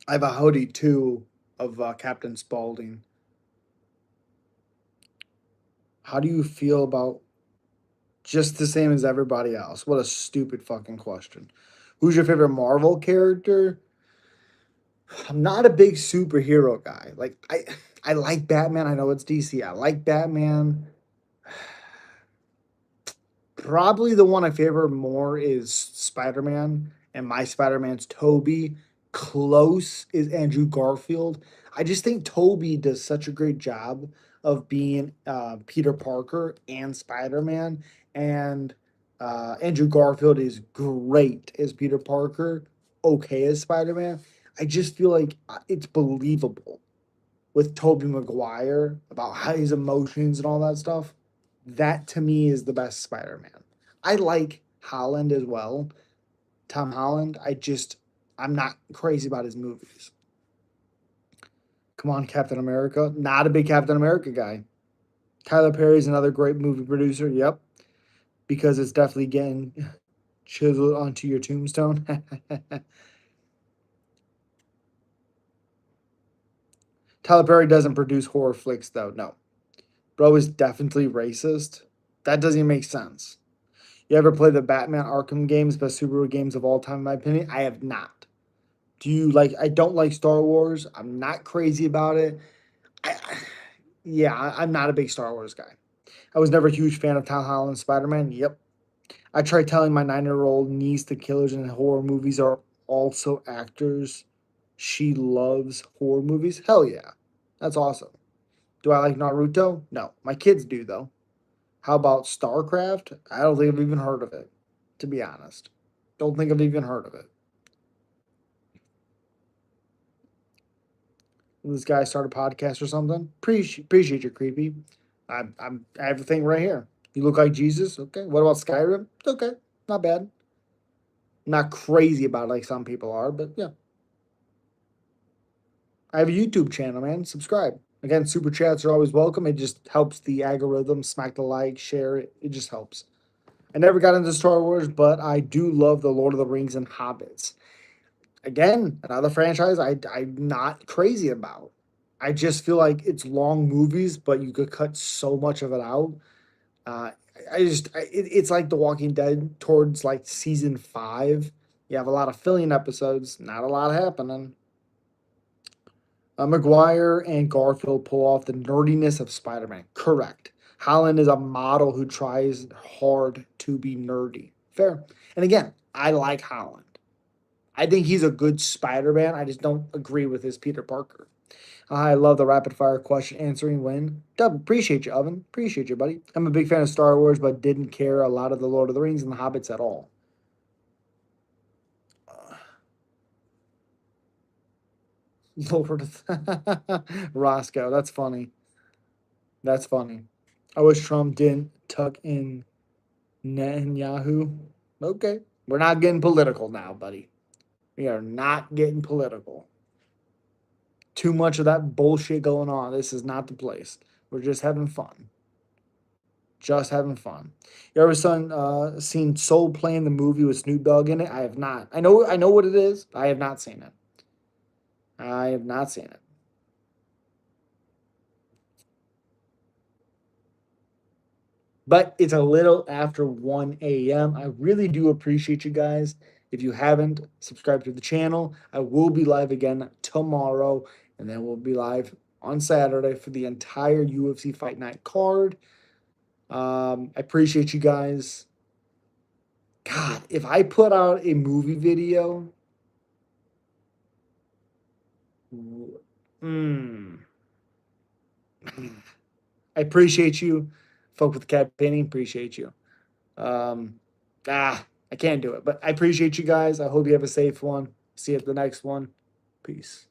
I have a hoodie too of Captain Spaulding. How do you feel about just the same as everybody else? What a stupid fucking question. Who's your favorite Marvel character? I'm not a big superhero guy. I like Batman. I know it's DC. I like Batman. Probably the one I favor more is Spider Man, and my Spider Man's Toby. Close is Andrew Garfield. I just think Toby does such a great job of being Peter Parker and Spider Man, and Andrew Garfield is great as Peter Parker, okay as Spider Man. I just feel like it's believable with Tobey Maguire about how his emotions and all that stuff. That to me is the best Spider-Man. I like Holland as well, Tom Holland. I'm not crazy about his movies. Come on, Captain America. Not a big Captain America guy. Tyler Perry's another great movie producer. Yep, because it's definitely getting chiseled onto your tombstone. Tyler Perry doesn't produce horror flicks though. No, bro is definitely racist. That doesn't even make sense. You ever play the Batman Arkham games, best superhero games of all time, in my opinion? I have not. Do you like? I don't like Star Wars. I'm not crazy about it. Yeah, I'm not a big Star Wars guy. I was never a huge fan of Tom Holland's Spider Man. Yep. I tried telling my 9 year old niece the killers in horror movies are also actors. She loves horror movies. Hell yeah. That's awesome. Do I like Naruto? No. My kids do, though. How about StarCraft? I don't think I've even heard of it, to be honest. Don't think I've even heard of it. This guy start a podcast or something. Appreciate you, creepy. I have a thing right here. You look like Jesus. Okay. What about Skyrim? Okay. Not bad. Not crazy about it like some people are, but yeah. I have a YouTube channel, man. Subscribe. Again, super chats are always welcome. It just helps the algorithm. Smack the like, share it. It just helps. I never got into Star Wars, but I do love the Lord of the Rings and Hobbits. Again, another franchise I'm not crazy about. I just feel like it's long movies, but you could cut so much of it out. Uh, it's like The Walking Dead towards like season 5. You have a lot of filling episodes, not a lot happening. Maguire and Garfield pull off the nerdiness of Spider Man. Correct. Holland is a model who tries hard to be nerdy. Fair. And again, I like Holland. I think he's a good Spider Man. I just don't agree with his Peter Parker. I love the rapid fire question answering win. Dub, appreciate you, Oven. Appreciate you, buddy. I'm a big fan of Star Wars, but didn't care a lot of the Lord of the Rings and the Hobbits at all. Lord of Roscoe. That's funny. That's funny. I wish Trump didn't tuck in Netanyahu. Okay. We're not getting political now, buddy. We are not getting political. Too much of that bullshit going on. This is not the place. We're just having fun. Just having fun. You ever seen Soul playing the movie with Snoop Dogg in it? I have not. I know what it is. I have not seen it. I have not seen it. But it's a little after 1 a.m. I really do appreciate you guys. If you haven't subscribed to the channel, I will be live again tomorrow, and then we'll be live on Saturday for the entire UFC Fight Night card. I appreciate you guys. God, if I put out a movie video, mm, I appreciate you. Folk with the cat painting, appreciate you. Um, I can't do it, but I appreciate you guys. I hope you have a safe one. See you at the next one. Peace.